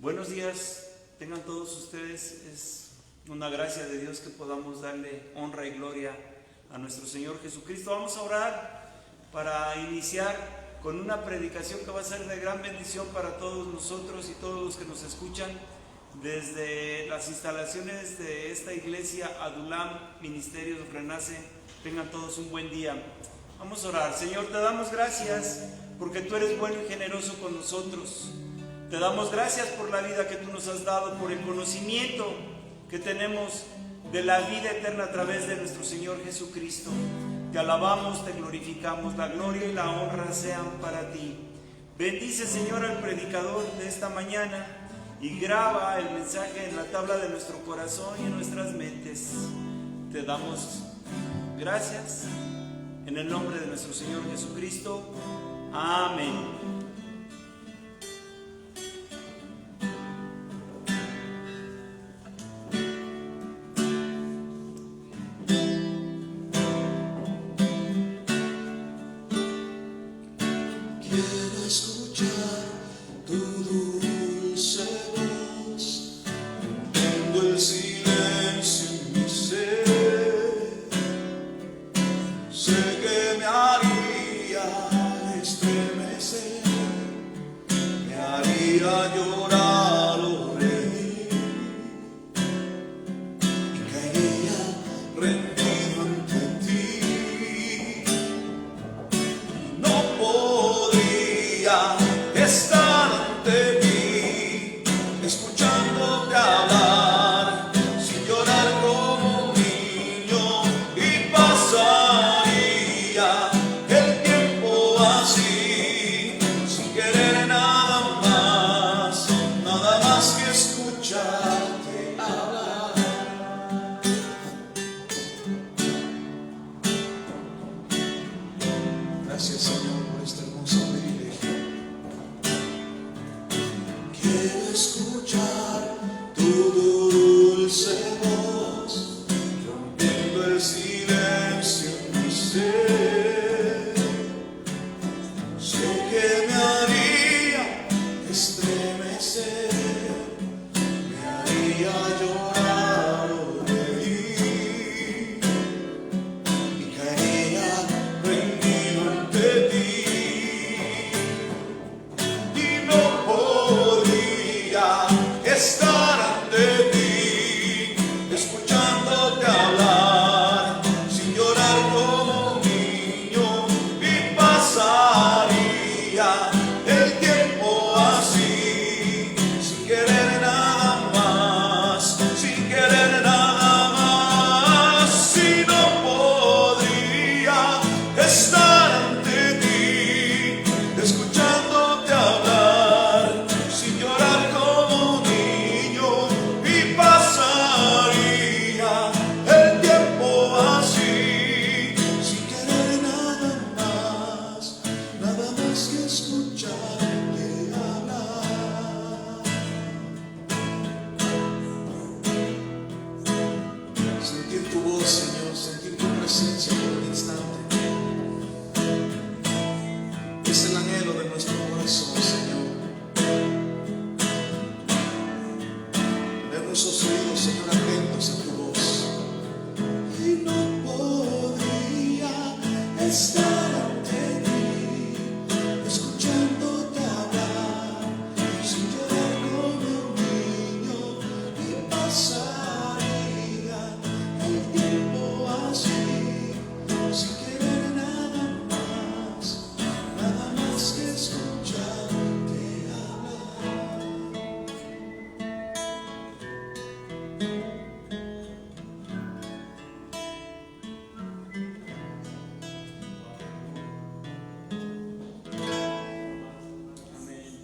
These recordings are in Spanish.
Buenos días, tengan todos ustedes. Es una gracia de Dios que podamos darle honra y gloria a nuestro Señor Jesucristo. Vamos a orar para iniciar con una predicación que va a ser de gran bendición para todos nosotros y todos los que nos escuchan desde las instalaciones de esta iglesia Adulam Ministerios Renace. Tengan todos un buen día. Vamos a orar. Señor, te damos gracias porque tú eres bueno y generoso con nosotros. Te damos gracias por la vida que tú nos has dado, por el conocimiento que tenemos de la vida eterna a través de nuestro Señor Jesucristo. Te alabamos, te glorificamos, la gloria y la honra sean para ti. Bendice, Señor, al predicador de esta mañana y graba el mensaje en la tabla de nuestro corazón y en nuestras mentes. Te damos gracias en el nombre de nuestro Señor Jesucristo. Amén.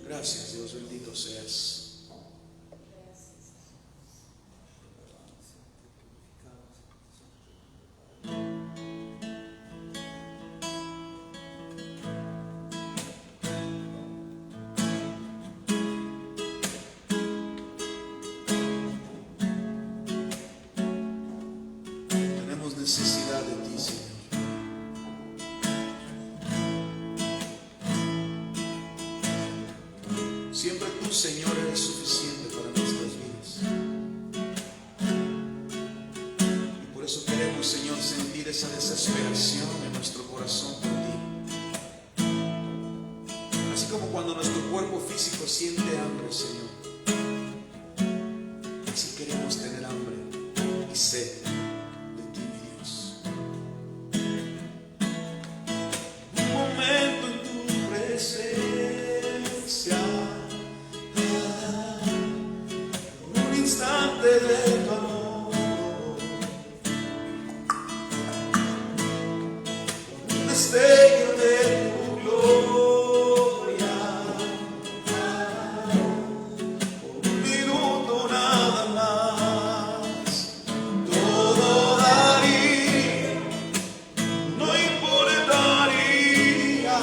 Gracias, Dios, bendito seas. Tenemos necesidad de ti, Señor. Siempre tú, Señor, eres suficiente. desesperación en nuestro corazón por ti. Así como cuando nuestro cuerpo físico siente hambre, Señor, así queremos tener hambre y sed de ti, mi Dios. Un momento en tu presencia, un instante de tu amor, un destello de tu gloria, un minuto nada más, todo daría, no importaría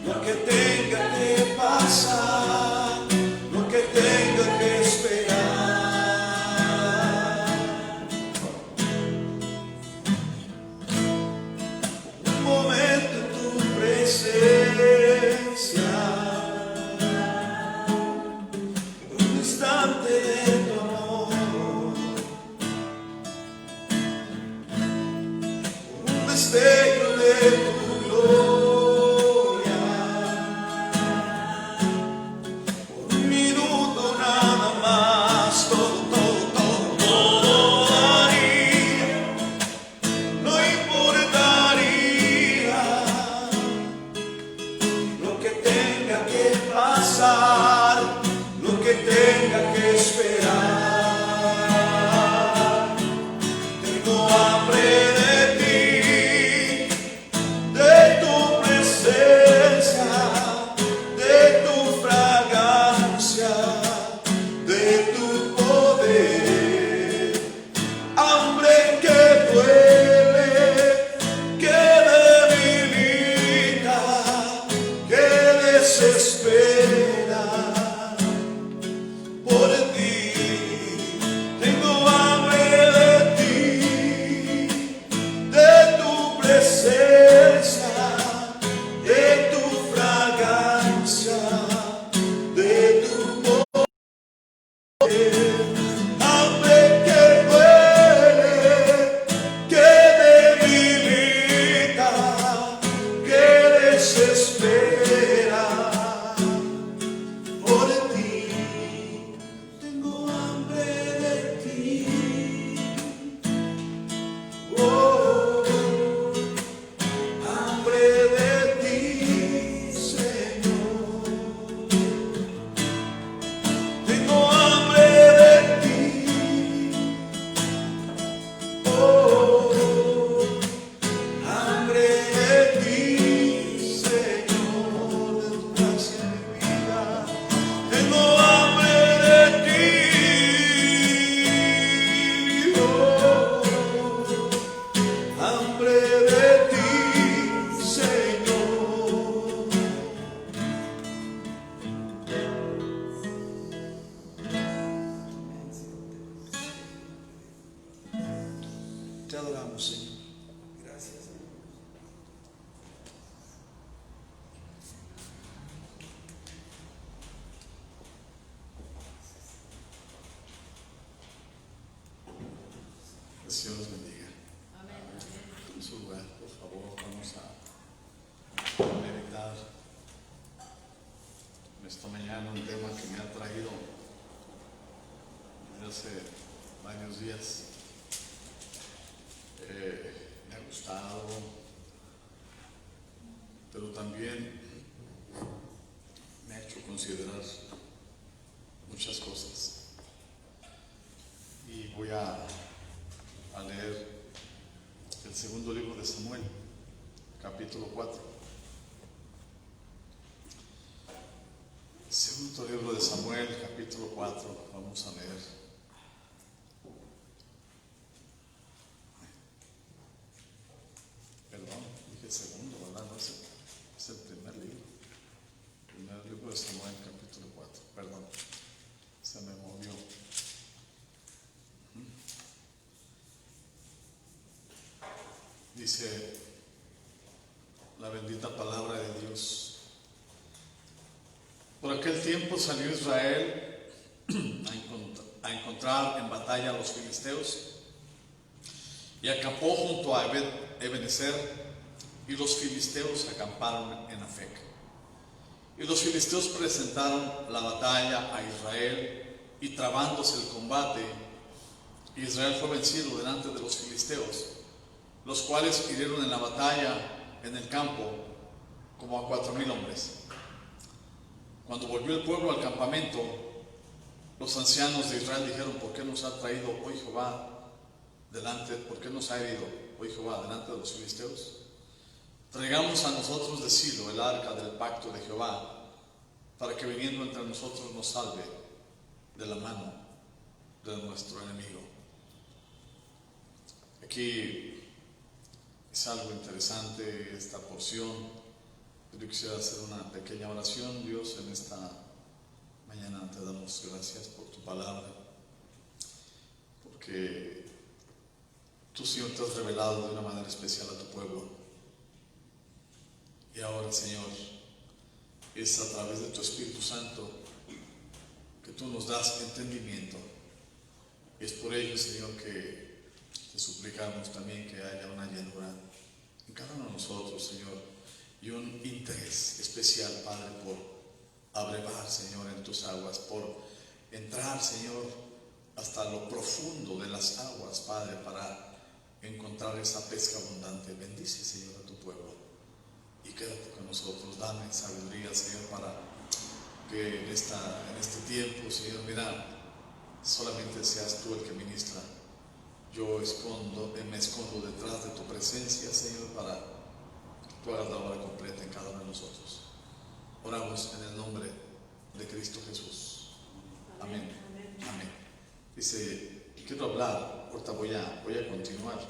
lo que tenga que pasar, lo que tenga que esperar. Un momento en tu presencia, un instante de tu amor, un destello de tu gloria, un minuto nada más, todo daría, no importaría lo que tenga que pasar, lo que tenga que esperar. Tengo hambre de ti, de tu presencia, de tu fragancia, de tu poder. Hambre que duele, que debilita, que desespera por ti. Tengo hambre de ti, de tu presencia, de tu fragancia, de tu poder. Hambre que duele, que debilita, que desespera por ti. Tengo hambre de ti, oh, hambre de ti, Señor. Tengo hambre de ti, oh, hambre de ti, Señor, de tu gracia en mi vida. Tengo hambre de ti, oh, hambre de ti, Señor. Te adoramos, Señor. Gracias, Señor. El Señor los bendiga. En su lugar, por favor, vamos a meditar en esta mañana un tema que me ha traído desde hace varios días. Me ha gustado, pero también me ha hecho considerar muchas cosas. Y voy a leer el segundo libro de Samuel, capítulo 4. Segundo libro de Samuel, capítulo 4, vamos a leer. Perdón, dije segundo, ¿verdad? No es el primer libro. Primer libro de Samuel, capítulo 4. Perdón, se me movió. Dice la bendita palabra de Dios. Por aquel tiempo salió Israel a encontrar en batalla a los filisteos y acampó junto a Ebenezer, y los filisteos acamparon en Afec. Y los filisteos presentaron la batalla a Israel, y trabándose el combate, Israel fue vencido delante de los filisteos, los cuales hirieron en la batalla en el campo como a 4,000 hombres. Cuando volvió el pueblo al campamento, los ancianos de Israel dijeron: ¿por qué nos ha traído hoy Jehová delante? ¿Por qué nos ha herido hoy Jehová delante de los filisteos? Traigamos a nosotros de Silo el arca del pacto de Jehová, para que viniendo entre nosotros nos salve de la mano de nuestro enemigo. Aquí es algo interesante esta porción. Yo quisiera hacer una pequeña oración. Dios, en esta mañana te damos gracias por tu palabra, porque tú, Señor, te has revelado de una manera especial a tu pueblo. Y ahora, Señor, es a través de tu Espíritu Santo que tú nos das entendimiento. Y es por ello, Señor, que te suplicamos también que haya una llenura en cada uno de nosotros, Señor, y un interés especial, Padre, por abrevar, Señor, en tus aguas, por entrar, Señor, hasta lo profundo de las aguas, Padre, para encontrar esa pesca abundante. Bendice, Señor, a tu pueblo y quédate con nosotros. Dame sabiduría, Señor, para que en este tiempo, Señor, mira, solamente seas tú el que ministra. Yo me escondo detrás de tu presencia, Señor, para que tú hagas la obra completa en cada uno de nosotros. Oramos en el nombre de Cristo Jesús. Amén. Amén. Dice, quiero hablar, ahorita voy a continuar.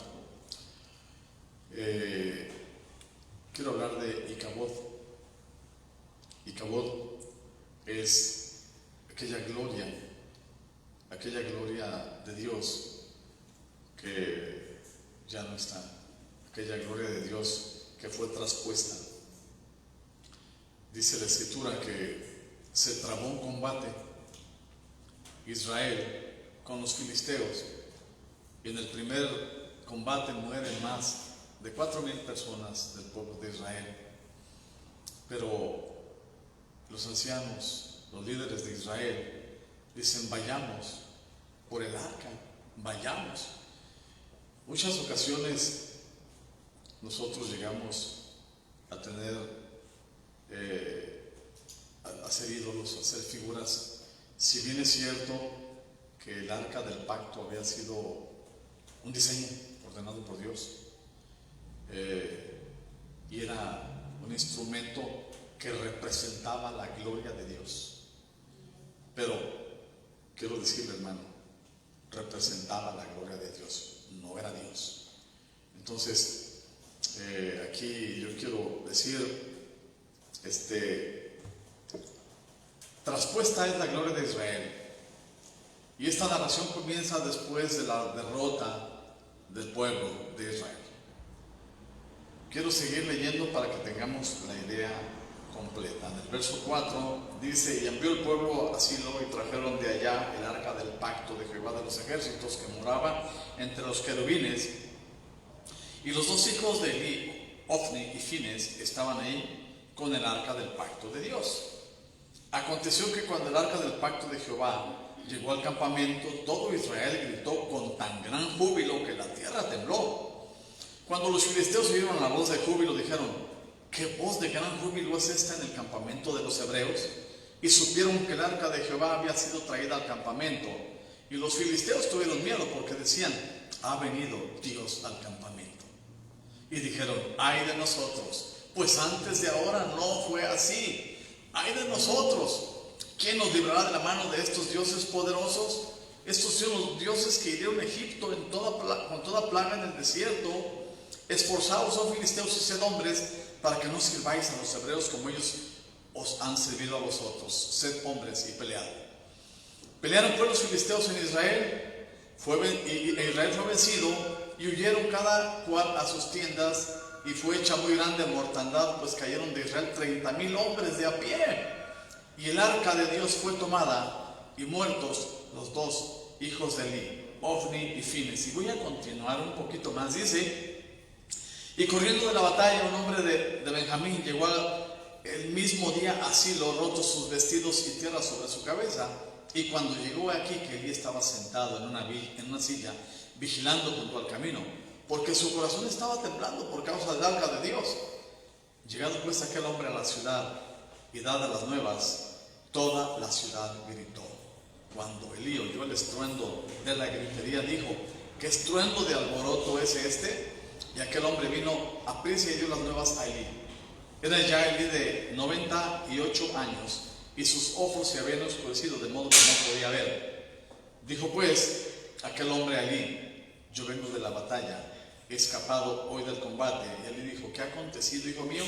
Quiero hablar de Icabod. Icabod es aquella gloria de Dios que ya no está, aquella gloria de Dios que fue traspuesta. Dice la Escritura que se trabó un combate Israel con los filisteos, y en el primer combate mueren más de 4,000 personas del pueblo de Israel. Pero los ancianos, los líderes de Israel, dicen: vayamos por el arca, vayamos. Muchas ocasiones nosotros llegamos a tener, a ser ídolos, a ser figuras. Si bien es cierto que el arca del pacto había sido un diseño ordenado por Dios, y era un instrumento que representaba la gloria de Dios, pero quiero decirle, hermano, representaba la gloria de Dios, no era Dios. Entonces, aquí yo quiero decir, traspuesta es la gloria de Israel, y esta narración comienza después de la derrota del pueblo de Israel. Quiero seguir leyendo para que tengamos la idea completa. En el verso 4 dice: y envió el pueblo a Silo, y trajeron de allá el arca del pacto de Jehová de los ejércitos, que moraba entre los querubines, y los 2 hijos de Eli, Ofni y Fines, estaban ahí con el arca del pacto de Dios. Aconteció que cuando el arca del pacto de Jehová llegó al campamento, todo Israel gritó con tan gran júbilo que la tierra tembló. Cuando los filisteos oyeron la voz de júbilo, dijeron: ¿qué voz de gran júbilo es esta en el campamento de los hebreos? Y supieron que el arca de Jehová había sido traída al campamento. Y los filisteos tuvieron miedo, porque decían: ha venido Dios al campamento. Y dijeron: ay de nosotros, pues antes de ahora no fue así. Ay de nosotros, ¿quién nos librará de la mano de estos dioses poderosos? Estos son los dioses que hirieron a Egipto con toda plaga en el desierto. Esforzaos, oh filisteos, y sed hombres, para que no sirváis a los hebreos como ellos os han servido a vosotros. Sed hombres y pelead. Pelearon pues los filisteos en Israel, Israel fue vencido, y huyeron cada cual a sus tiendas, y fue hecha muy grande mortandad, pues cayeron de Israel 30,000 hombres de a pie. Y el arca de Dios fue tomada, y muertos los 2 hijos de Eli, Ofni y Fines. Y voy a continuar un poquito más. Dice: y corriendo de la batalla, un hombre de Benjamín llegó el mismo día a Silo, rotos sus vestidos y tierra sobre su cabeza. Y cuando llegó aquí, que Elí estaba sentado en una silla, vigilando junto al camino, porque su corazón estaba temblando por causa del arca de Dios. Llegado pues aquel hombre a la ciudad y dadas las nuevas, toda la ciudad gritó. Cuando Elí oyó el estruendo de la gritería, dijo: ¿qué estruendo de alboroto es este? Y aquel hombre vino aprisa y dio las nuevas a Elí. Era ya Elí de 98 años, y sus ojos se habían oscurecido, de modo que no podía ver. Dijo pues aquel hombre a Elí: yo vengo de la batalla, he escapado hoy del combate. Y Elí dijo: ¿qué ha acontecido, hijo mío?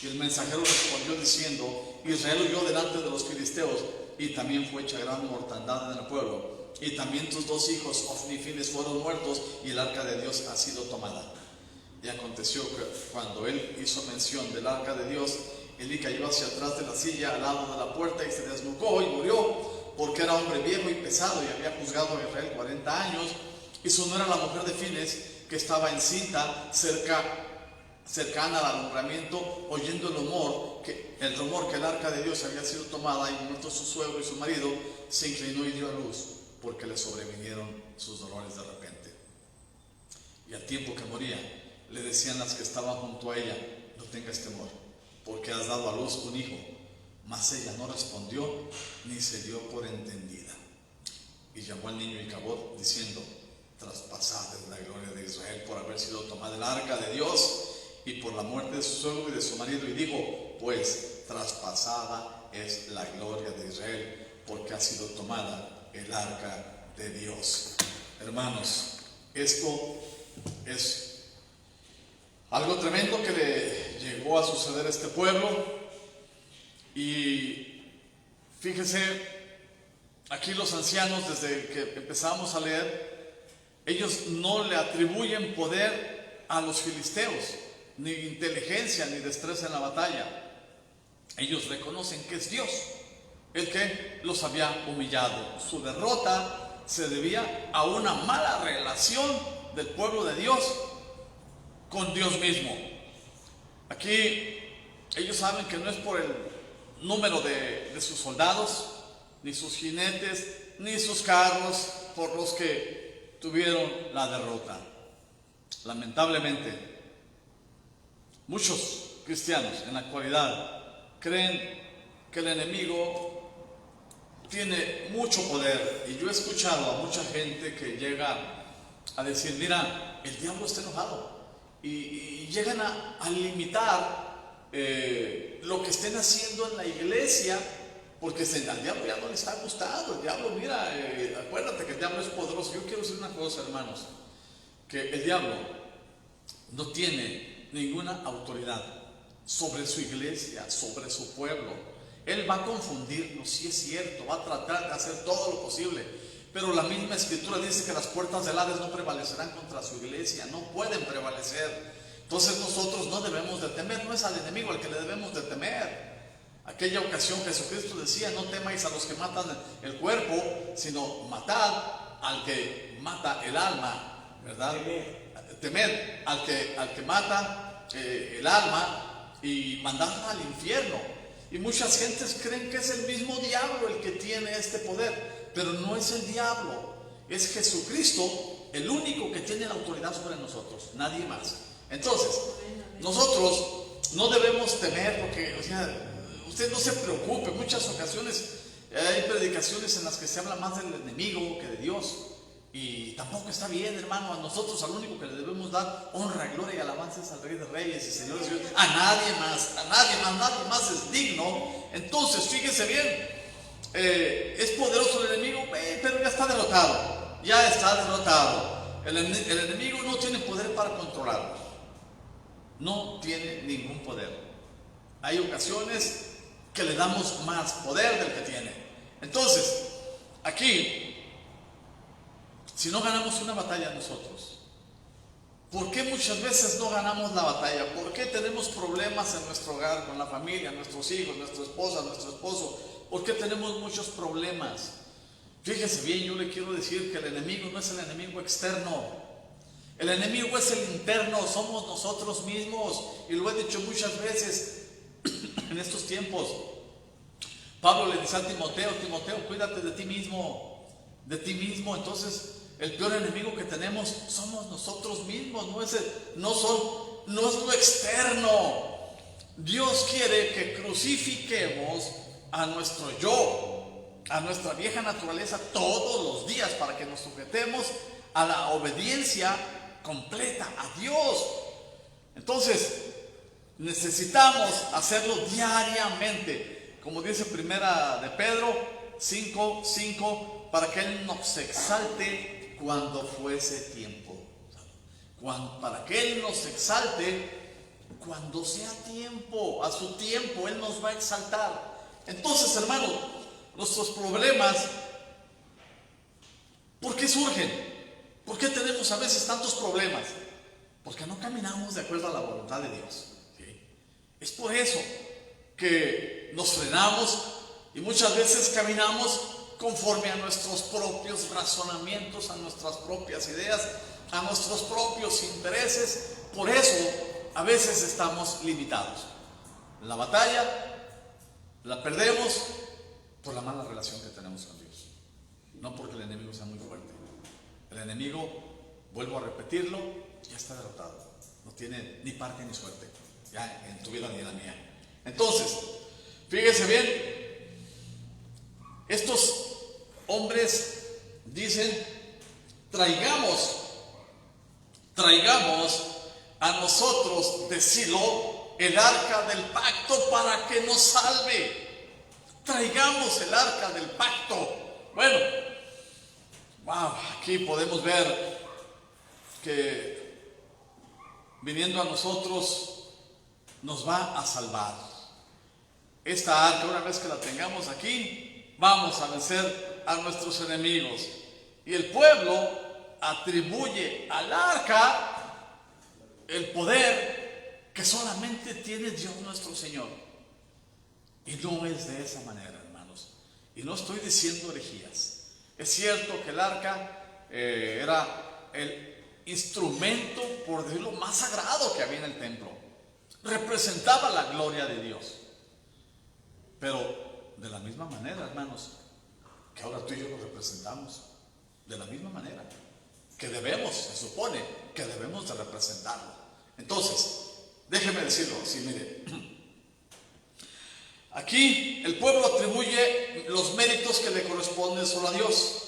Y el mensajero respondió diciendo: Israel huyó delante de los filisteos, y también fue hecha gran mortandad en el pueblo. Y también tus dos hijos, Ofni y Fines, fueron muertos, y el arca de Dios ha sido tomada. Y aconteció que cuando él hizo mención del arca de Dios, Elí cayó hacia atrás de la silla al lado de la puerta y se desnucó y murió, porque era hombre viejo y pesado, y había juzgado a Israel 40 años. Y su nuera, la mujer de Fines, que estaba encinta cercana al alumbramiento, oyendo el rumor que el arca de Dios había sido tomada y muerto su suegro y su marido, se inclinó y dio a luz, porque le sobrevinieron sus dolores de repente. Y al tiempo que moría, le decían las que estaban junto a ella: no tengas temor, porque has dado a luz un hijo. Mas ella no respondió ni se dio por entendida. Y llamó al niño Icabod, diciendo: traspasada es la gloria de Israel por haber sido tomada el arca de Dios y por la muerte de su suegro y de su marido. Y dijo: pues traspasada es la gloria de Israel porque ha sido tomada el arca de Dios. Hermanos, esto es algo tremendo que le llegó a suceder a este pueblo. Y fíjese, aquí los ancianos, desde que empezamos a leer, ellos no le atribuyen poder a los filisteos, ni inteligencia, ni destreza en la batalla. Ellos reconocen que es Dios el que los había humillado. Su derrota se debía a una mala relación del pueblo de Dios con Dios mismo. Aquí ellos saben que no es por el número de sus soldados, ni sus jinetes, ni sus carros por los que tuvieron la derrota. Lamentablemente, muchos cristianos en la actualidad creen que el enemigo tiene mucho poder. Y yo he escuchado a mucha gente que llega a decir: mira, el diablo está enojado. Y llegan a limitar lo que estén haciendo en la iglesia, porque al diablo ya no le está gustando. El diablo, mira, acuérdate que el diablo es poderoso. Yo quiero decir una cosa, hermanos, que el diablo no tiene ninguna autoridad sobre su iglesia, sobre su pueblo. Él va a confundirnos, sí es cierto, va a tratar de hacer todo lo posible, pero la misma escritura dice que las puertas del Hades no prevalecerán contra su iglesia, no pueden prevalecer. Entonces nosotros no debemos de temer, no es al enemigo al que le debemos de temer. Aquella ocasión Jesucristo decía: no temáis a los que matan el cuerpo, sino matad al que mata el alma, ¿verdad? Temed al que mata el alma y mandadla al infierno. Y muchas gentes creen que es el mismo diablo el que tiene este poder, pero no es el diablo, es Jesucristo el único que tiene la autoridad sobre nosotros, nadie más. Entonces, nosotros no debemos temer, porque, usted no se preocupe. En muchas ocasiones hay predicaciones en las que se habla más del enemigo que de Dios, y tampoco está bien, hermano. A nosotros, al único que le debemos dar honra, gloria y alabanzas al Rey de Reyes y Señor de Dios. A nadie más es digno. Entonces, fíjese bien, es poderoso el enemigo, pero ya está derrotado. El enemigo no tiene poder para controlarlo, no tiene ningún poder. Hay ocasiones que le damos más poder del que tiene. Entonces, aquí, si no ganamos una batalla nosotros, ¿por qué muchas veces no ganamos la batalla? ¿Por qué tenemos problemas en nuestro hogar, con la familia, nuestros hijos, nuestra esposa, nuestro esposo? ¿Por qué tenemos muchos problemas? Fíjese bien, yo le quiero decir que el enemigo no es el enemigo externo. El enemigo es el interno, somos nosotros mismos. Y lo he dicho muchas veces en estos tiempos. Pablo le dice a Timoteo, Timoteo, cuídate de ti mismo, de ti mismo. Entonces, el peor enemigo que tenemos somos nosotros mismos, no es lo externo. Dios quiere que crucifiquemos a nuestro yo, a nuestra vieja naturaleza todos los días para que nos sujetemos a la obediencia completa a Dios. Entonces, necesitamos hacerlo diariamente, como dice primera de Pedro 5:5, para que Él nos exalte cuando fuese tiempo. Para que Él nos exalte cuando sea tiempo, a su tiempo Él nos va a exaltar. Entonces, hermanos, nuestros problemas, ¿por qué surgen? ¿Por qué tenemos a veces tantos problemas? Porque no caminamos de acuerdo a la voluntad de Dios, ¿sí? Es por eso que nos frenamos y muchas veces caminamos conforme a nuestros propios razonamientos, a nuestras propias ideas, a nuestros propios intereses. Por eso a veces estamos limitados. La batalla la perdemos por la mala relación que tenemos con Dios, no porque el enemigo sea muy fuerte. El enemigo, vuelvo a repetirlo, ya está derrotado. No tiene ni parte ni suerte, ya en tu vida ni en la mía. Entonces, fíjese bien, estos hombres dicen: traigamos a nosotros de Silo el arca del pacto para que nos salve. Traigamos el arca del pacto. Bueno, wow, aquí podemos ver que viniendo a nosotros nos va a salvar. Esta arca, una vez que la tengamos aquí, vamos a vencer a nuestros enemigos. Y el pueblo atribuye al arca el poder que solamente tiene Dios nuestro Señor. Y no es de esa manera, hermanos. Y no estoy diciendo herejías. Es cierto que el arca era el instrumento, por decirlo, más sagrado que había en el templo. Representaba la gloria de Dios. Pero de la misma manera, hermanos, que ahora tú y yo lo representamos. De la misma manera que debemos, se supone que debemos de representarlo. Entonces, déjeme decirlo así, mire. Aquí el pueblo atribuye los méritos que le corresponden solo a Dios.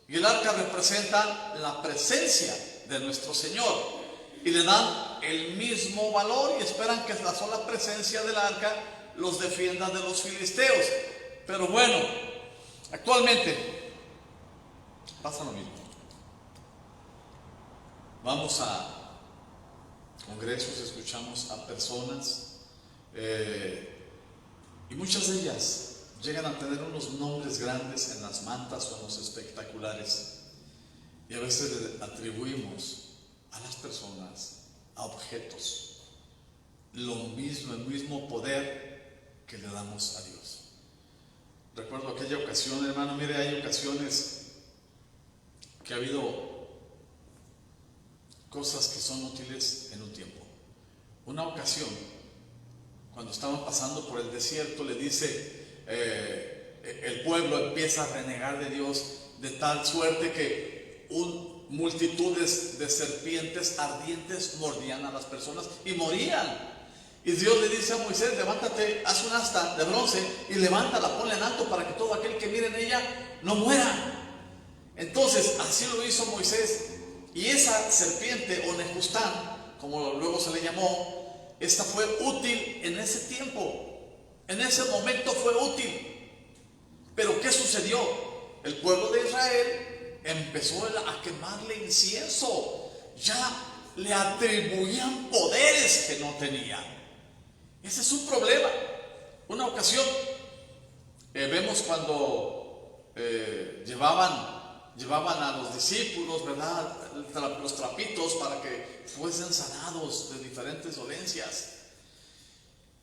Y el arca representa la presencia de nuestro Señor. Y le dan el mismo valor y esperan que la sola presencia del arca los defienda de los filisteos. Pero bueno, actualmente pasa lo mismo. Vamos a congresos, escuchamos a personas y muchas de ellas llegan a tener unos nombres grandes en las mantas o en los espectaculares, y a veces le atribuimos a las personas, a objetos, el mismo poder que le damos a Dios. Recuerdo aquella ocasión, hermano, mire, hay ocasiones que ha habido cosas que son útiles en un tiempo. Una ocasión, cuando estaban pasando por el desierto, le dice, el pueblo empieza a renegar de Dios de tal suerte que multitudes de serpientes ardientes mordían a las personas y morían. Y Dios le dice a Moisés: levántate, haz un asta de bronce y levántala, ponla en alto para que todo aquel que mire en ella no muera. Entonces así lo hizo Moisés. Y esa serpiente, o Nehustán, como luego se le llamó, esta fue útil en ese tiempo. En ese momento fue útil. Pero ¿qué sucedió? El pueblo de Israel empezó a quemarle incienso. Ya le atribuían poderes que no tenía. Ese es un problema. Una ocasión, vemos cuando llevaban a los discípulos, ¿verdad?, los trapitos para que fuesen sanados de diferentes dolencias.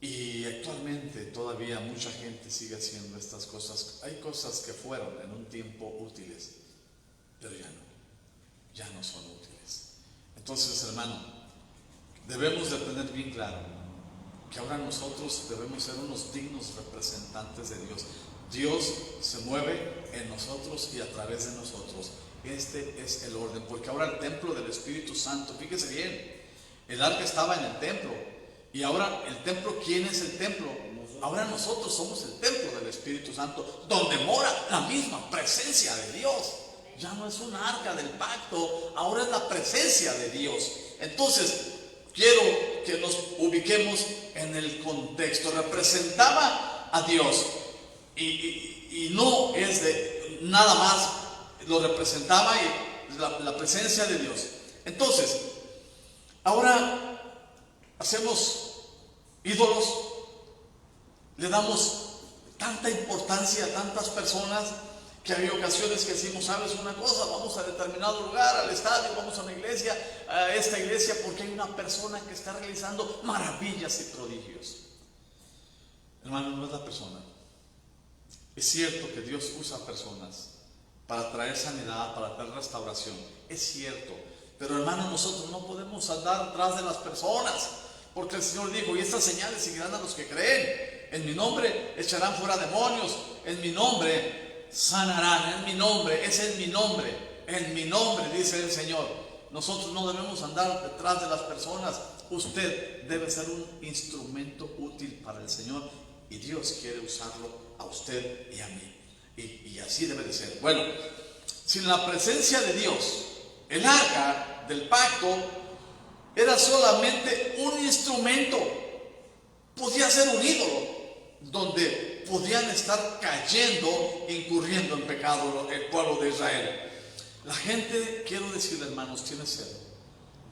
Y actualmente todavía mucha gente sigue haciendo estas cosas. Hay cosas que fueron en un tiempo útiles, pero ya no son útiles. Entonces, hermano, debemos de tener bien claro que ahora nosotros debemos ser unos dignos representantes de Dios. Dios se mueve en nosotros y a través de nosotros. Este es el orden, porque ahora el templo del Espíritu Santo, fíjese bien, el arca estaba en el templo, y ahora el templo, ¿quién es el templo? Ahora nosotros somos el templo del Espíritu Santo, donde mora la misma presencia de Dios. Ya no es un arca del pacto, ahora es la presencia de Dios. Entonces, quiero que nos ubiquemos en el contexto. Representaba a Dios, y no es de nada más, lo representaba y la presencia de Dios. Entonces, ahora hacemos ídolos, le damos tanta importancia a tantas personas que hay ocasiones que decimos, ¿sabes una cosa? Vamos a determinado lugar, al estadio, vamos a una iglesia, a esta iglesia, porque hay una persona que está realizando maravillas y prodigios. Hermano, no es la persona. Es cierto que Dios usa personas para traer sanidad, para traer restauración, es cierto, pero hermano, nosotros no podemos andar atrás de las personas, porque el Señor dijo, y estas señales seguirán a los que creen, en mi nombre echarán fuera demonios, en mi nombre sanarán, en mi nombre, es en mi nombre, dice el Señor. Nosotros no debemos andar detrás de las personas. Usted debe ser un instrumento útil para el Señor, y Dios quiere usarlo a usted y a mí. Y así debe de ser. Bueno, sin la presencia de Dios, el arca del pacto era solamente un instrumento. Podía ser un ídolo donde podían estar cayendo, incurriendo en pecado el pueblo de Israel. La gente, quiero decirle, hermanos, tiene sed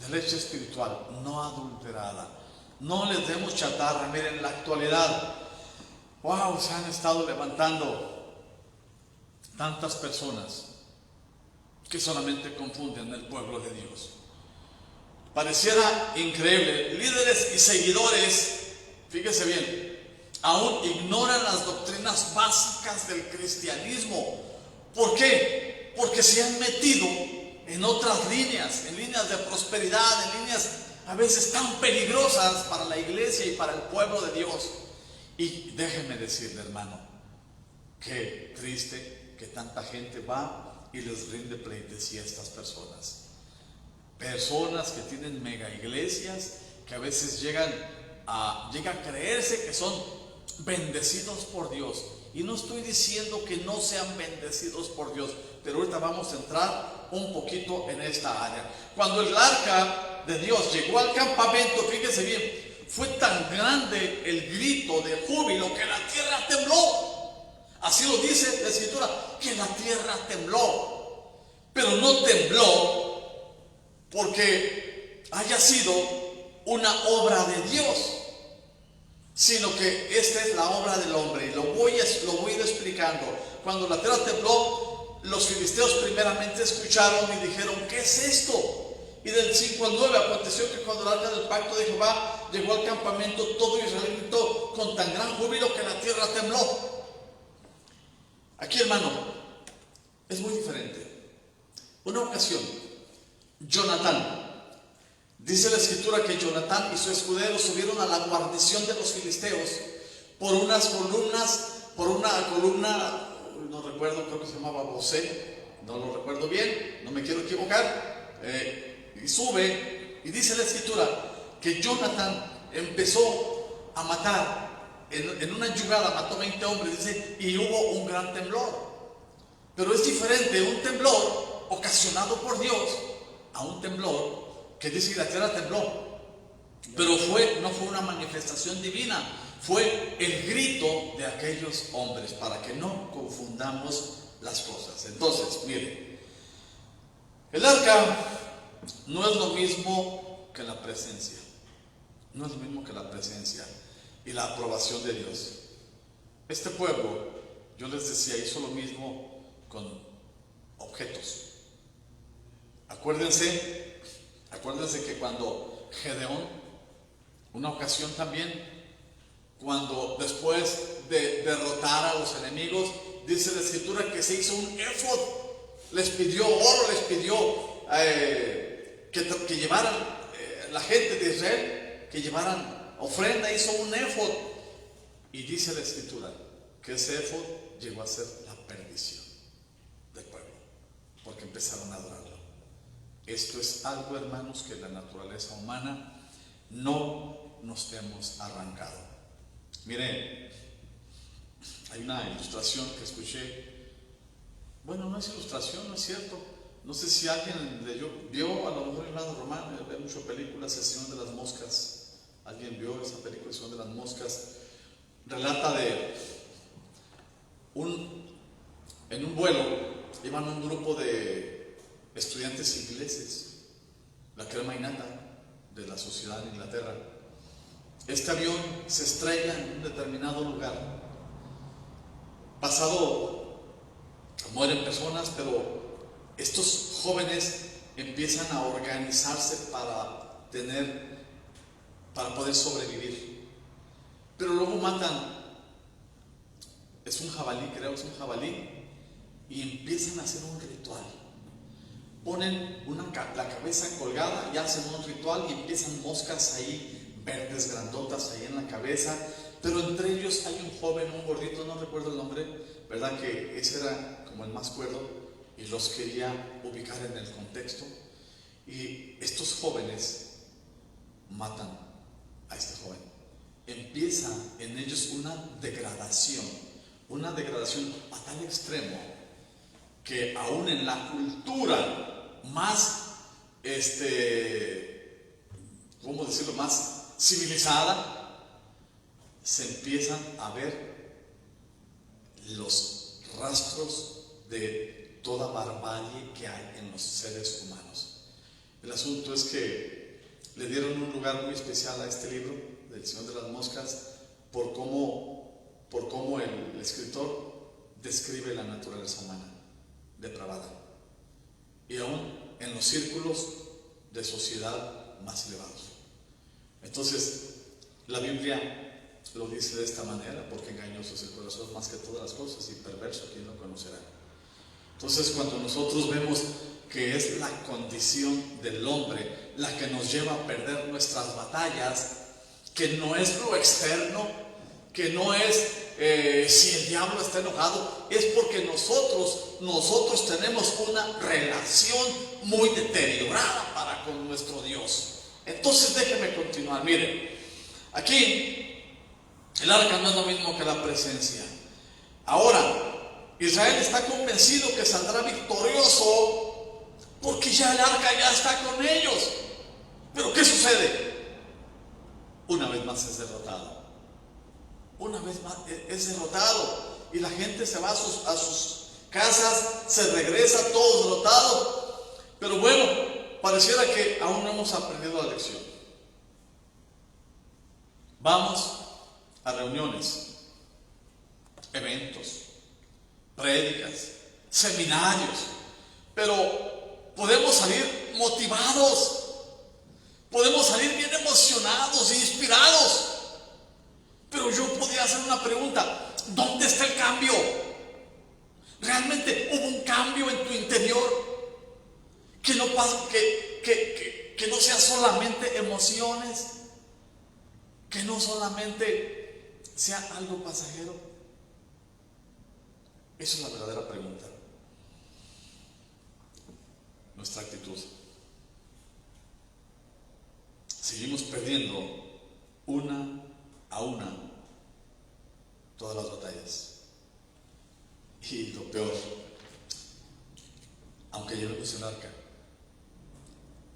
de leche espiritual, no adulterada. No les demos chatarra. Miren, en la actualidad, wow, se han estado levantando tantas personas que solamente confunden el pueblo de Dios. Pareciera increíble, líderes y seguidores, fíjese bien, aún ignoran las doctrinas básicas del cristianismo. ¿Por qué? Porque se han metido en otras líneas, en líneas de prosperidad, en líneas a veces tan peligrosas para la iglesia y para el pueblo de Dios. Y déjenme decirle, hermano, qué triste que tanta gente va y les rinde pleitesía a estas personas. Personas que tienen mega iglesias, que a veces llega a creerse que son bendecidos por Dios. Y no estoy diciendo que no sean bendecidos por Dios, pero ahorita vamos a entrar un poquito en esta área. Cuando el arca de Dios llegó al campamento, fíjese bien, fue tan grande el grito de júbilo que la tierra tembló. Así lo dice la Escritura, que la tierra tembló. Pero no tembló porque haya sido una obra de Dios, sino que esta es la obra del hombre. Y lo voy a ir explicando. Cuando la tierra tembló, los filisteos primeramente escucharon y dijeron, ¿qué es esto? Y del 5 al 9 aconteció que cuando el arca del pacto de Jehová llegó al campamento, todo Israel gritó con tan gran júbilo que la tierra tembló. Aquí, hermano, es muy diferente. Una ocasión, Jonatán, dice la Escritura que Jonatán y su escudero subieron a la guarnición de los filisteos por unas columnas, por una columna, no recuerdo, creo que se llamaba Bosé, no lo recuerdo bien, no me quiero equivocar, y sube, y dice la Escritura que Jonatán empezó a matar. En una yugada mató 20 hombres, dice, y hubo un gran temblor. Pero es diferente un temblor ocasionado por Dios a un temblor que dice que la tierra tembló. Pero no fue una manifestación divina, fue el grito de aquellos hombres, para que no confundamos las cosas. Entonces, miren, el arca no es lo mismo que la presencia. No es lo mismo que la presencia y la aprobación de Dios. Este pueblo, yo les decía, hizo lo mismo con objetos. Acuérdense que cuando Gedeón, una ocasión también, cuando después de derrotar a los enemigos, dice la escritura que se hizo un éfod. Les pidió oro, les pidió que llevaran la gente de Israel, que llevaran ofrenda, hizo un éfod. Y dice la escritura que ese éfod llegó a ser la perdición del pueblo, porque empezaron a adorarlo. Esto es algo, hermanos, que la naturaleza humana no nos hemos arrancado. Miren, hay una ilustración que escuché. Bueno, no es ilustración, no es cierto. No sé si alguien vio, a lo mejor el hermano Román ve muchas películas, El Señor de las Moscas. ¿Alguien vio esa película, El Señor de las Moscas? Relata de en un vuelo iban un grupo de estudiantes ingleses, la crema innata de la sociedad en Inglaterra. Este avión se estrella en un determinado lugar. Pasado, mueren personas, pero estos jóvenes empiezan a organizarse para poder sobrevivir. Pero luego matan, es un jabalí, y empiezan a hacer un ritual. Ponen la cabeza colgada y hacen un ritual y empiezan moscas ahí, verdes, grandotas ahí en la cabeza. Pero entre ellos hay un joven, un gordito, no recuerdo el nombre, ¿verdad? Que ese era como el más cuerdo y los quería ubicar en el contexto. Y estos jóvenes matan a este joven. Empieza en ellos una degradación a tal extremo que aún en la cultura más, ¿cómo decirlo?, más civilizada, se empiezan a ver los rastros de toda barbarie que hay en los seres humanos. El asunto es que le dieron un lugar muy especial a este libro del Señor de las Moscas por cómo el escritor describe la naturaleza humana depravada, y aún en los círculos de sociedad más elevados. Entonces, la Biblia lo dice de esta manera, porque engañoso es el corazón más que todas las cosas y perverso, ¿quién lo conocerá? Entonces, cuando nosotros vemos que es la condición del hombre la que nos lleva a perder nuestras batallas, que no es lo externo, que no es si el diablo está enojado, es porque nosotros tenemos una relación muy deteriorada para con nuestro Dios. Entonces déjenme continuar. Miren, aquí el arca no es lo mismo que la presencia. Ahora, Israel está convencido que saldrá victorioso porque ya el arca ya está con ellos. Pero ¿qué sucede? Una vez más es derrotado. Una vez más es derrotado. Y la gente se va a sus casas, se regresa todo derrotado. Pero bueno, pareciera que aún no hemos aprendido la lección. Vamos a reuniones, eventos, prédicas, seminarios, pero podemos salir motivados, podemos salir bien emocionados e inspirados. Pero yo podría hacer una pregunta: ¿dónde está el cambio? ¿Realmente hubo un cambio en tu interior? Que no pasa, que no sea solamente emociones, que no solamente sea algo pasajero. Esa es la verdadera pregunta. Nuestra actitud. Seguimos perdiendo una a una todas las batallas. Y lo peor, aunque llevemos el arca,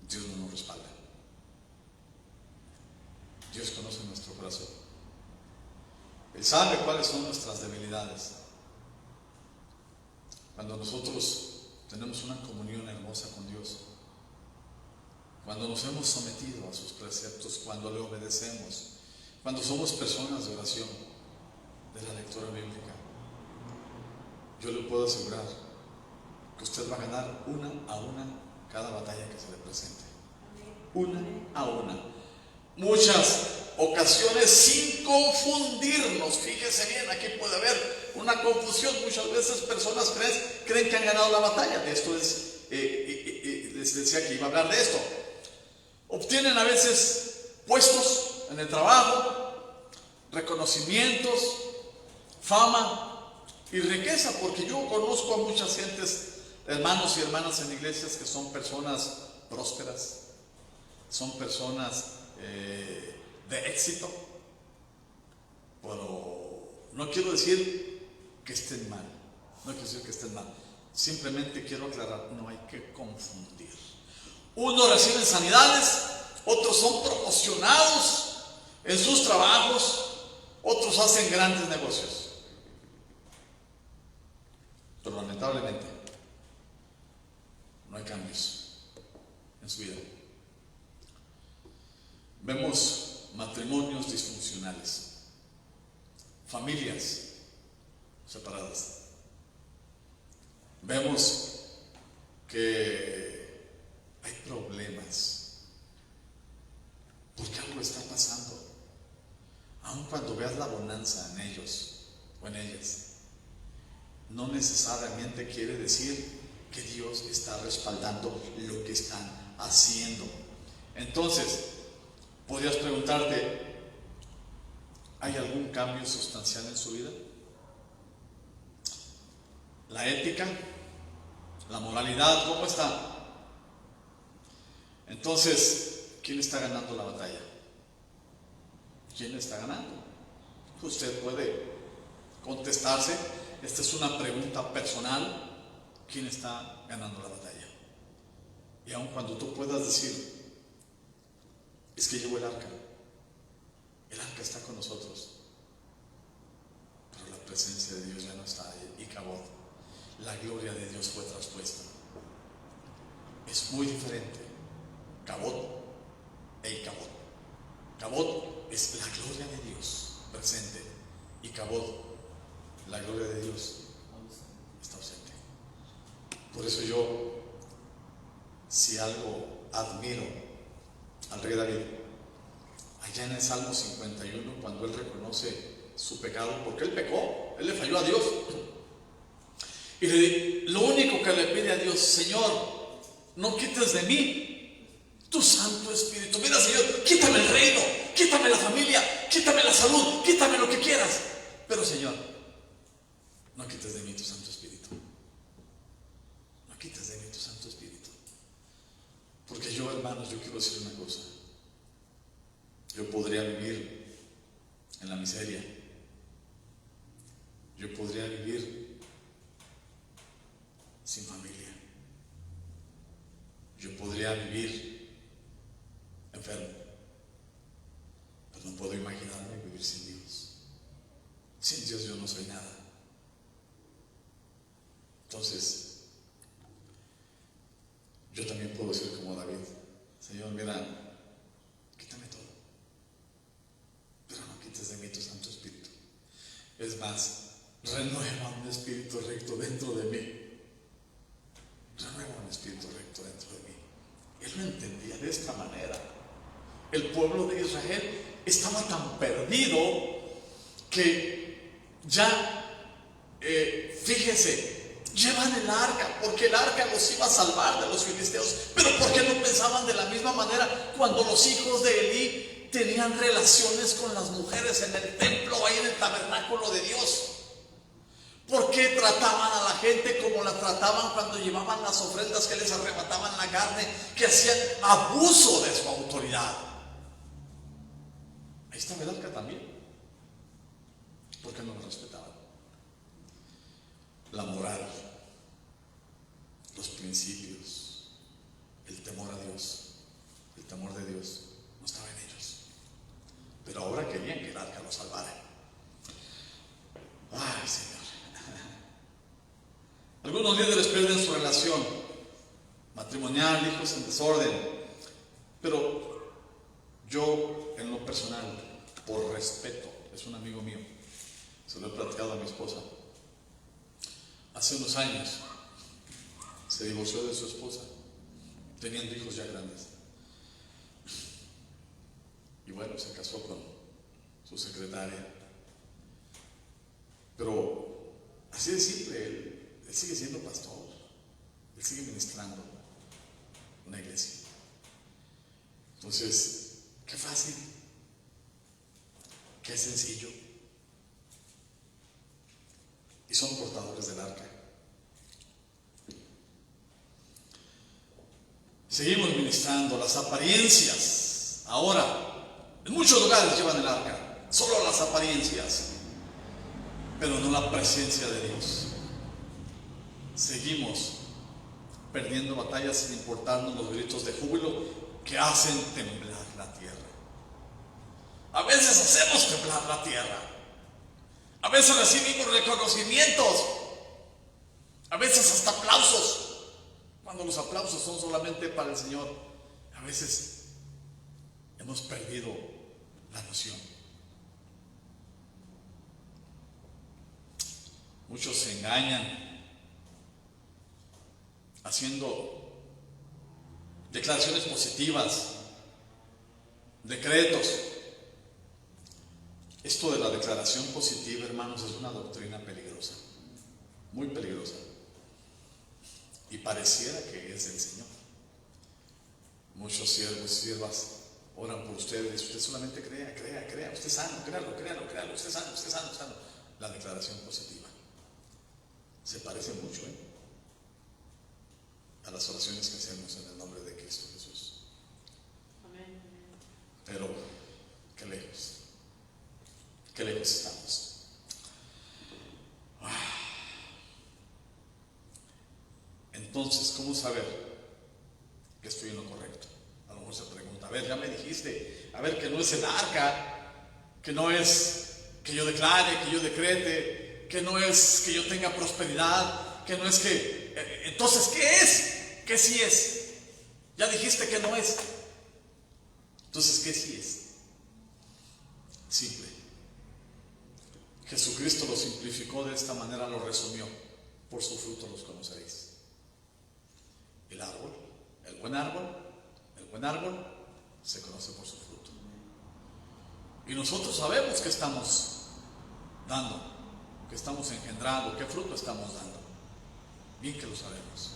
Dios no nos respalda. Dios conoce nuestro corazón. Él sabe cuáles son nuestras debilidades. Cuando nosotros tenemos una comunión hermosa con Dios, cuando nos hemos sometido a sus preceptos, cuando le obedecemos, cuando somos personas de oración, de la lectura bíblica, yo le puedo asegurar que usted va a ganar una a una cada batalla que se le presente. Una a una. Muchas ocasiones sin confundirnos. Fíjese bien, aquí puede haber una confusión. Muchas veces personas creen que han ganado la batalla. De esto les decía que iba a hablar de esto. Obtienen a veces puestos en el trabajo, reconocimientos, fama y riqueza, porque yo conozco a muchas gentes, hermanos y hermanas en iglesias, que son personas prósperas, son personas de éxito, pero no quiero decir que estén mal, simplemente quiero aclarar, no hay que confundir. Unos reciben sanidades, otros son promocionados en sus trabajos, otros hacen grandes negocios, pero lamentablemente no hay cambios en su vida. Vemos matrimonios disfuncionales, familias separadas. Vemos que hay problemas porque algo está pasando. Aun cuando veas la bonanza en ellos o en ellas, no necesariamente quiere decir que Dios está respaldando lo que están haciendo. Entonces, podrías preguntarte, ¿hay algún cambio sustancial en su vida? ¿La ética? ¿La moralidad? ¿Cómo está? Entonces, ¿quién está ganando la batalla? ¿Quién está ganando? Usted puede contestarse. Esta es una pregunta personal. ¿Quién está ganando la batalla? Y aun cuando tú puedas decir, es que llevo el arca está con nosotros, pero la presencia de Dios ya no está ahí. Y Cabot, la gloria de Dios fue traspuesta. Es muy diferente Cabot e Icabod. Cabot es la gloria de Dios presente, y Cabot, la gloria de Dios, está ausente. Por eso yo, si algo admiro al rey David, allá en el Salmo 51, cuando él reconoce su pecado, porque él pecó, él le falló a Dios, y lo único que le pide a Dios: Señor, no quites de mí tu Santo Espíritu. Mira, Señor, quítame el reino, quítame la familia, quítame la salud, quítame lo que quieras, pero Señor, no quites de mí tu Santo Espíritu. No quites de mí tu Santo Espíritu. Porque yo, hermanos, yo quiero decir una cosa. Yo podría vivir en la miseria. Yo podría vivir sin familia. Yo podría vivir enfermo. Pero no puedo imaginarme vivir sin Dios. Sin Dios yo no soy nada. Entonces, yo también puedo decir como David: Señor, mira, quítame todo, pero no quites de mí tu Santo Espíritu. Es más, renueva un espíritu recto dentro de mí. Renueva un espíritu recto dentro de mí. Él lo entendía de esta manera. El pueblo de Israel estaba tan perdido que ya, fíjese, llevan el arca, porque el arca los iba a salvar de los filisteos. Pero ¿por qué no pensaban de la misma manera cuando los hijos de Elí tenían relaciones con las mujeres en el templo, ahí en el tabernáculo de Dios? ¿Por qué trataban a la gente como la trataban cuando llevaban las ofrendas, que les arrebataban la carne, que hacían abuso de su autoridad? Ahí estaba el arca también. ¿Por qué no lo respetaban? La moral, los principios, el temor a Dios, el temor de Dios no estaba en ellos. Pero ahora querían que el arca los salvara. Ay, Señor. Algunos líderes pierden su relación matrimonial, hijos en desorden. Pero yo, en lo personal, por respeto, es un amigo mío, se lo he platicado a mi esposa. Hace unos años se divorció de su esposa, teniendo hijos ya grandes. Y bueno, se casó con su secretaria. Pero así de simple, él sigue siendo pastor, él sigue ministrando una iglesia. Entonces, qué fácil, qué sencillo. Y son portadores del arca. Seguimos ministrando las apariencias. Ahora, en muchos lugares llevan el arca, solo las apariencias, pero no la presencia de Dios. Seguimos perdiendo batallas sin importarnos los gritos de júbilo que hacen temblar la tierra. A veces hacemos temblar la tierra. A veces recibimos reconocimientos. A veces hasta aplausos. Cuando los aplausos son solamente para el Señor, a veces hemos perdido la noción. Muchos se engañan haciendo declaraciones positivas, decretos. Esto de la declaración positiva, hermanos, es una doctrina peligrosa, muy peligrosa. Y pareciera que es del Señor. Muchos siervos y siervas oran por ustedes. Usted solamente crea. Usted es sano, créalo. Usted es sano. La declaración positiva se parece mucho a las oraciones que hacemos en el nombre de Cristo Jesús. Amén. Pero qué lejos estamos. Entonces, ¿cómo saber que estoy en lo correcto? A lo mejor se pregunta, a ver, ya me dijiste, a ver, que no es el arca, que no es que yo declare, que yo decrete, que no es que yo tenga prosperidad, que no es que... Entonces, ¿qué es? ¿Qué sí es? Ya dijiste que no es. Entonces, ¿qué sí es? Simple. Jesucristo lo simplificó de esta manera, lo resumió. Por su fruto los conoceréis. El árbol, el buen árbol se conoce por su fruto. Y nosotros sabemos que estamos dando, que estamos engendrando, qué fruto estamos dando. Bien que lo sabemos.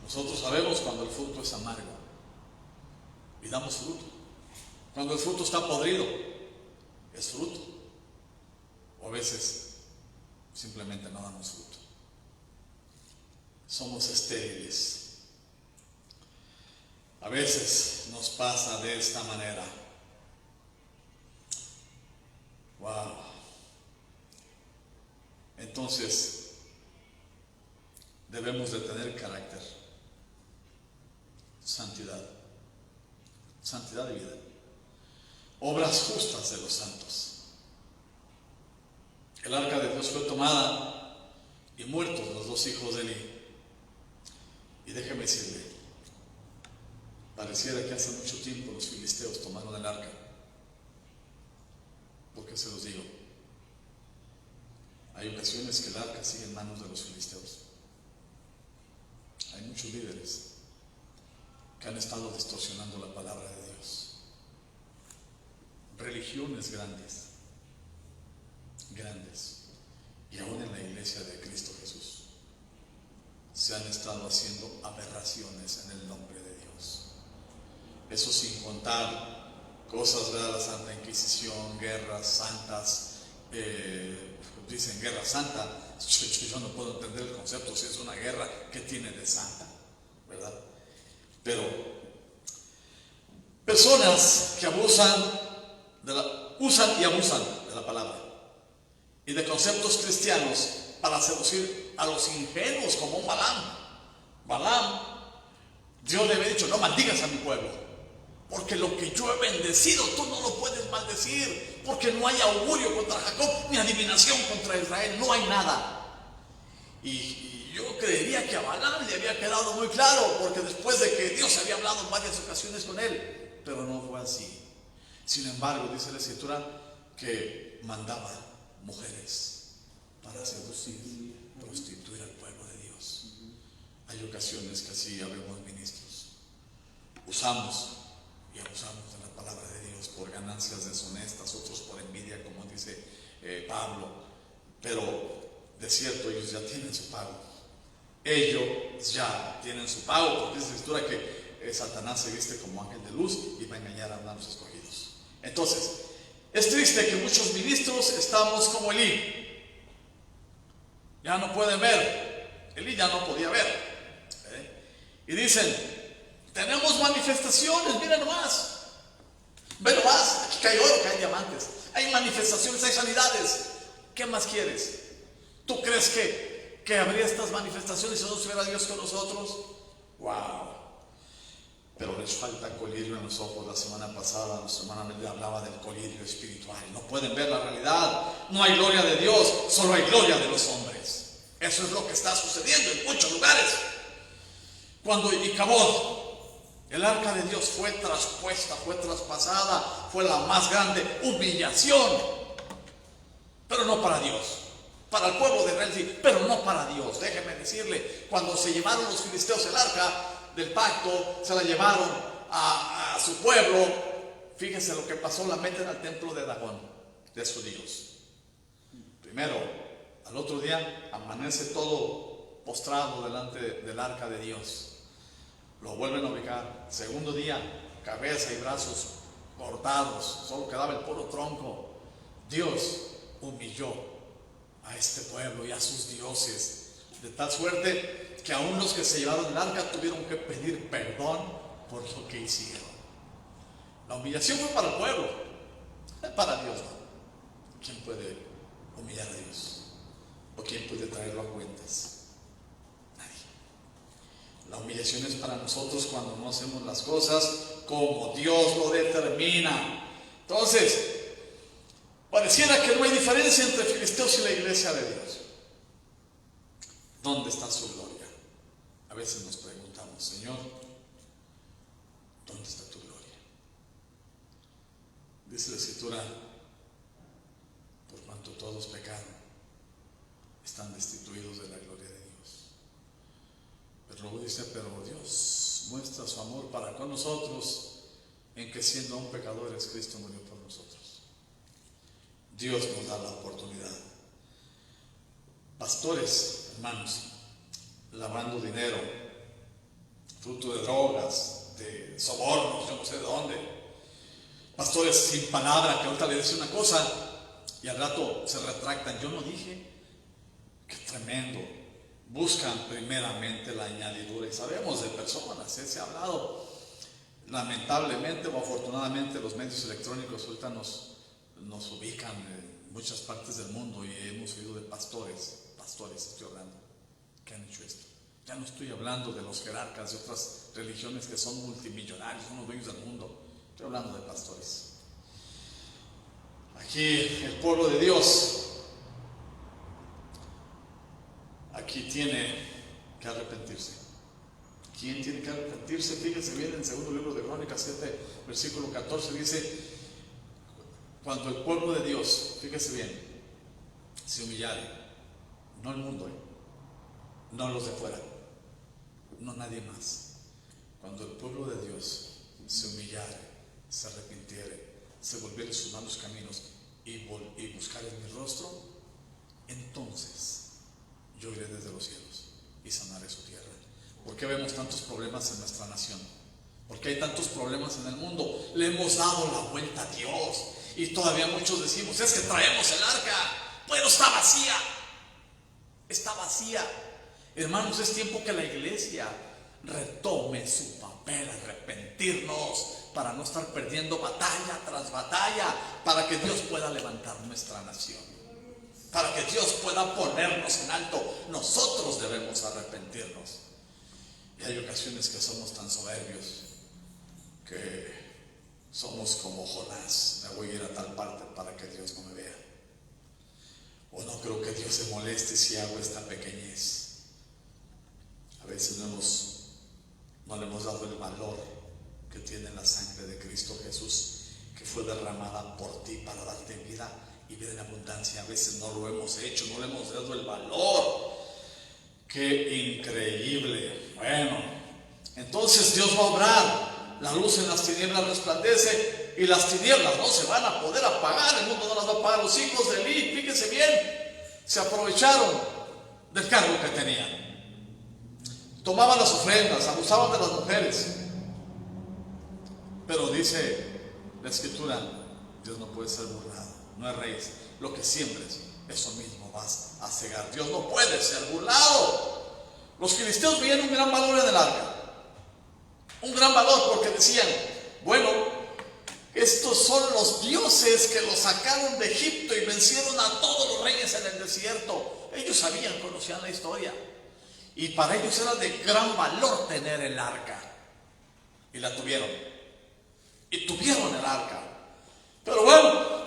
Nosotros sabemos cuando el fruto es amargo y damos fruto. Cuando el fruto está podrido, es fruto. O a veces simplemente no damos fruto. Somos estériles. A veces nos pasa de esta manera. Wow. Entonces, debemos de tener carácter, santidad de vida, obras justas de los santos. El arca de Dios fue tomada y muertos los dos hijos de Eli. Y déjeme decirle, pareciera que hace mucho tiempo los filisteos tomaron el arca. ¿Por qué se los digo? Hay ocasiones que el arca sigue en manos de los filisteos. Hay muchos líderes que han estado distorsionando la palabra de Dios. Religiones grandes, y aún en la iglesia de Cristo Jesús se han estado haciendo aberraciones en el nombre de Dios. Eso sin contar cosas de la Santa Inquisición, guerras santas. Dicen guerra santa. Yo no puedo entender el concepto. Si es una guerra, ¿qué tiene de santa? ¿Verdad? Pero personas que usan y abusan de la palabra y de conceptos cristianos para seducir a los ingenuos, como un Balaam. Dios le había dicho: no maldigas a mi pueblo, porque lo que yo he bendecido tú no lo puedes maldecir, porque no hay augurio contra Jacob ni adivinación contra Israel, no hay nada. Y yo creería que a Balaam le había quedado muy claro, porque después de que Dios había hablado en varias ocasiones con él, pero no fue así. Sin embargo, dice la Escritura que mandaba mujeres para seducir, prostituir al pueblo de Dios. Hay ocasiones que así habemos ministros, usamos y abusamos de la palabra de Dios por ganancias deshonestas, otros por envidia, como dice Pablo. Pero de cierto, ellos ya tienen su pago. Ellos ya tienen su pago, porque es la escritura que Satanás se viste como ángel de luz y va a engañar a los escogidos. Entonces, es triste que muchos ministros estamos como Elí. Ya no pueden ver. Elí ya no podía ver. Y dicen, tenemos manifestaciones, miren nomás. Ve nomás, aquí cae oro, caen diamantes. Hay manifestaciones, hay sanidades. ¿Qué más quieres? ¿Tú crees que habría estas manifestaciones si no estuviera Dios con nosotros? ¡Wow! Pero les falta colirio en los ojos. La semana pasada nuestra hermana me hablaba del colirio espiritual. No pueden ver la realidad. No hay gloria de Dios, solo hay gloria de los hombres. Eso es lo que está sucediendo en muchos lugares. Cuando Icabod, el arca de Dios, fue traspuesta, fue traspasada, fue la más grande humillación. Pero no para Dios. Para el pueblo de Israel sí, pero no para Dios. Déjeme decirle, cuando se llevaron los filisteos el arca del pacto, se la llevaron a su pueblo. Fíjense lo que pasó, la meten al templo de Dagón, de su Dios. Primero, al otro día amanece todo postrado delante del arca de Dios. Lo vuelven a ubicar. Segundo día, cabeza y brazos cortados, solo quedaba el puro tronco. Dios humilló a este pueblo y a sus dioses, de tal suerte que aún los que se llevaron el arca tuvieron que pedir perdón por lo que hicieron. La humillación fue para el pueblo, para Dios no. ¿Quién puede humillar a Dios? ¿O quién puede traerlo a cuentas? La humillación es para nosotros cuando no hacemos las cosas como Dios lo determina. Entonces, pareciera que no hay diferencia entre filisteos y la iglesia de Dios. ¿Dónde está su gloria? A veces nos preguntamos, Señor, ¿dónde está tu gloria? Dice la escritura, por cuanto todos pecaron, están destituidos de la gloria de Dios. Pero luego dice, pero Dios muestra su amor para con nosotros en que siendo aún pecadores, Cristo murió por nosotros. Dios nos da la oportunidad. Pastores, hermanos, lavando dinero, fruto de drogas, de sobornos, yo no sé de dónde. Pastores sin palabra, que ahorita le dicen una cosa y al rato se retractan. Yo no dije. Qué tremendo. Buscan primeramente la añadidura. Y sabemos de personas, se ha hablado. Lamentablemente o afortunadamente los medios electrónicos ahorita nos ubican en muchas partes del mundo y hemos oído de pastores estoy hablando, que han hecho esto. Ya no estoy hablando de los jerarcas de otras religiones que son multimillonarios, son los dueños del mundo. Estoy hablando de pastores. Aquí el pueblo de Dios, aquí tiene que arrepentirse. ¿Quién tiene que arrepentirse? Fíjense bien en el segundo libro de Crónicas 7, versículo 14, dice, cuando el pueblo de Dios, fíjense bien, se humillare, no el mundo, no los de fuera, no nadie más. Cuando el pueblo de Dios se humillare, se arrepintiere, se volviere sus malos caminos y buscare mi rostro, entonces yo iré desde los cielos y sanaré su tierra. ¿Por qué vemos tantos problemas en nuestra nación? ¿Por qué hay tantos problemas en el mundo? Le hemos dado la vuelta a Dios y todavía muchos decimos, es que traemos el arca, pero está vacía. Está vacía. Hermanos, es tiempo que la iglesia retome su papel, arrepentirnos para no estar perdiendo batalla tras batalla, para que Dios pueda levantar nuestra nación, para que Dios pueda ponernos en alto. Nosotros debemos arrepentirnos. Y hay ocasiones que somos tan soberbios que somos como Jonás, me voy a ir a tal parte para que Dios no me vea. O no creo que Dios se moleste si hago esta pequeñez. A veces no le hemos dado el valor que tiene la sangre de Cristo Jesús, que fue derramada por ti para darte vida y vida en abundancia. A veces no lo hemos hecho, no le hemos dado el valor. ¡Qué increíble! Bueno, entonces Dios va a obrar. La luz en las tinieblas resplandece, y las tinieblas no se van a poder apagar, el mundo no las va a apagar. Los hijos de Elí, fíjense bien, se aprovecharon del cargo que tenían. Tomaban las ofrendas, abusaban de las mujeres. Pero dice la Escritura, Dios no puede ser burlado, no es rey. Lo que siembres, eso mismo vas a cegar. Dios no puede ser burlado. Los filisteos veían un gran valor en el arca. Un gran valor porque decían, bueno, estos son los dioses que los sacaron de Egipto y vencieron a todos los reyes en el desierto. Ellos sabían, conocían la historia. Y para ellos era de gran valor tener el arca. Y la tuvieron. Y tuvieron el arca. Pero bueno,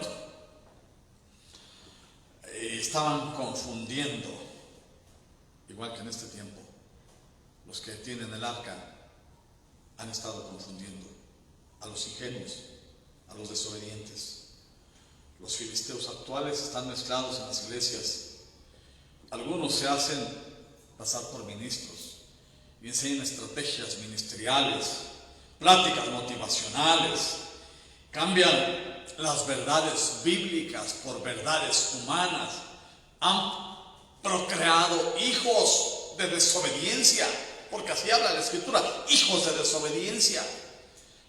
estaban confundiendo, igual que en este tiempo, los que tienen el arca han estado confundiendo a los ingenuos, a los desobedientes. Los filisteos actuales están mezclados en las iglesias. Algunos se hacen pasar por ministros y enseñan estrategias ministeriales, pláticas motivacionales, cambian las verdades bíblicas por verdades humanas, han procreado hijos de desobediencia, porque así habla la Escritura, hijos de desobediencia.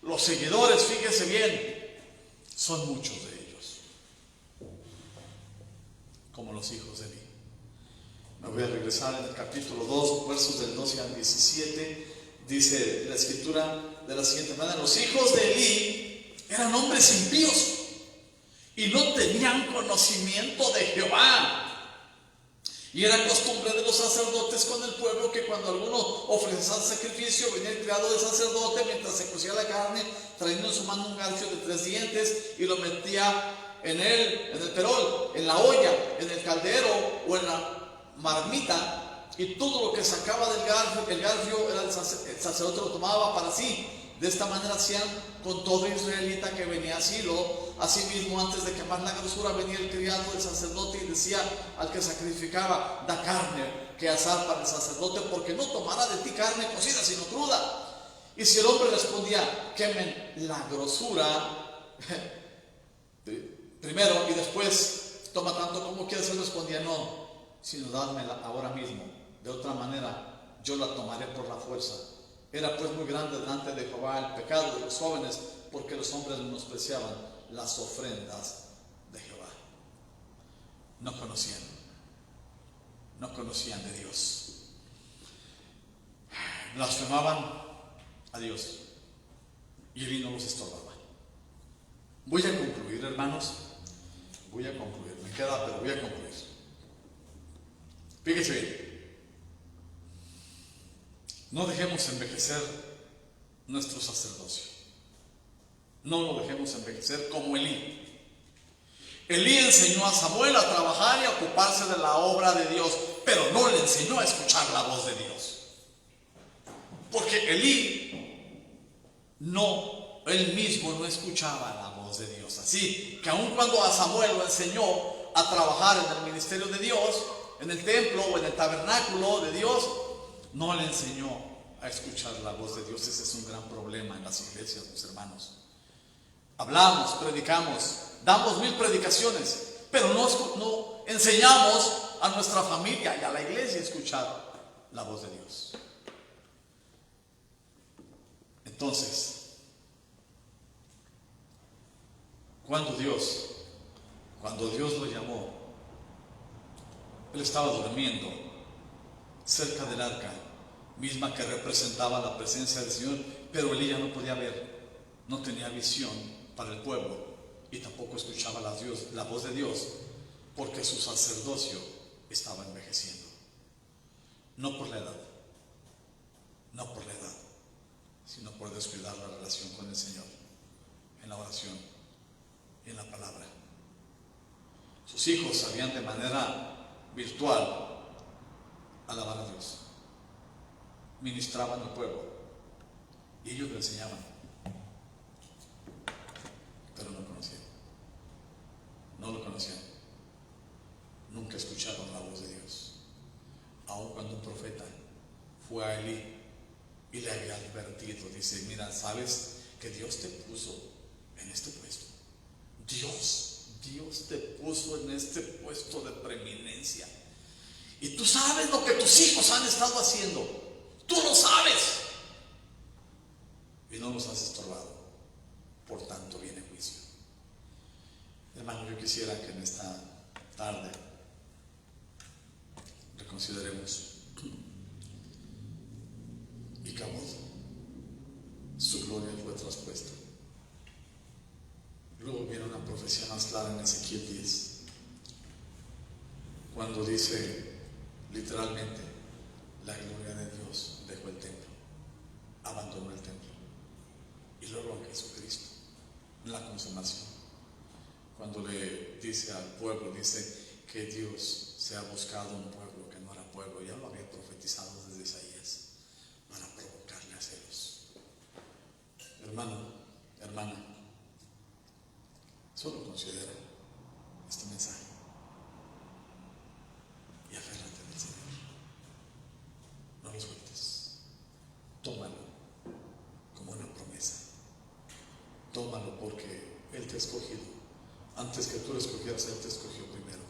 Los seguidores, fíjense bien, son muchos de ellos, como los hijos de Elí. Me voy a regresar en el capítulo 2, versos del 12 al 17. Dice la Escritura de la siguiente manera: los hijos de Elí eran hombres impíos y no tenían conocimiento de Jehová. Y era costumbre de los sacerdotes con el pueblo que cuando alguno ofrecía sacrificio, venía el criado del sacerdote mientras se cocía la carne, trayendo en su mano un garfio de 3 dientes y lo metía en el perol, en la olla, en el caldero o en la marmita, y todo lo que sacaba del garfio era el sacerdote lo tomaba para sí. De esta manera hacían con todo israelita que venía a Silo. Asimismo, antes de quemar la grosura, venía el criado del sacerdote y decía al que sacrificaba: da carne que asar para el sacerdote, porque no tomará de ti carne cocida, sino cruda. Y si el hombre respondía: quemen la grosura primero y después toma tanto como quieras, él respondía: no, sino dádmela ahora mismo, de otra manera yo la tomaré por la fuerza. Era pues muy grande delante de Jehová el pecado de los jóvenes, porque los hombres menospreciaban las ofrendas de Jehová. No conocían de Dios. Blasfemaban a Dios y Elí no los estorbaba. Voy a concluir, hermanos. Voy a concluir. Me queda, pero voy a concluir. Fíjense bien. No dejemos envejecer nuestro sacerdocio. No lo dejemos envejecer como Elí. Elí enseñó a Samuel a trabajar y a ocuparse de la obra de Dios, pero no le enseñó a escuchar la voz de Dios. Porque Elí él mismo no escuchaba la voz de Dios. Así que aun cuando a Samuel lo enseñó a trabajar en el ministerio de Dios, en el templo o en el tabernáculo de Dios, no le enseñó a escuchar la voz de Dios. Ese es un gran problema en las iglesias, mis hermanos. Hablamos, predicamos, damos 1000 predicaciones, pero no enseñamos a nuestra familia y a la iglesia a escuchar la voz de Dios. Entonces, cuando Dios lo llamó, él estaba durmiendo cerca del arca, misma que representaba la presencia del Señor, pero Elí ya no podía ver, no tenía visión para el pueblo y tampoco escuchaba la voz de Dios, porque su sacerdocio estaba envejeciendo. No por la edad, sino por descuidar la relación con el Señor, en la oración y en la palabra. Sus hijos sabían de manera virtual alabar a Dios, ministraban al pueblo y ellos le enseñaban, pero no lo conocían, nunca escucharon la voz de Dios. Aun cuando un profeta fue a Elí y le había advertido, dice: mira, sabes que Dios te puso en este puesto. Dios te puso en este puesto de preeminencia. Y tú sabes lo que tus hijos han estado haciendo. Tú lo sabes. Y no los has estorbado. Por tanto viene juicio. Hermano, yo quisiera que en esta tarde reconsideremos y Icabod, su gloria fue traspuesta. Luego viene una profecía más clara en Ezequiel 10, cuando dice literalmente: la gloria de Dios dejó el templo, abandonó el templo. Y luego a Jesucristo, en la consumación, cuando le dice al pueblo, dice que Dios se ha buscado un pueblo que no era pueblo. Ya lo había profetizado desde Isaías, para provocarle a celos. Hermano, hermana, solo considera este mensaje y aférrate del Señor. No lo sueltes. Tómalo como una promesa. Tómalo porque Él te ha escogido. Antes que tú lo escogieras, Él te escogió primero.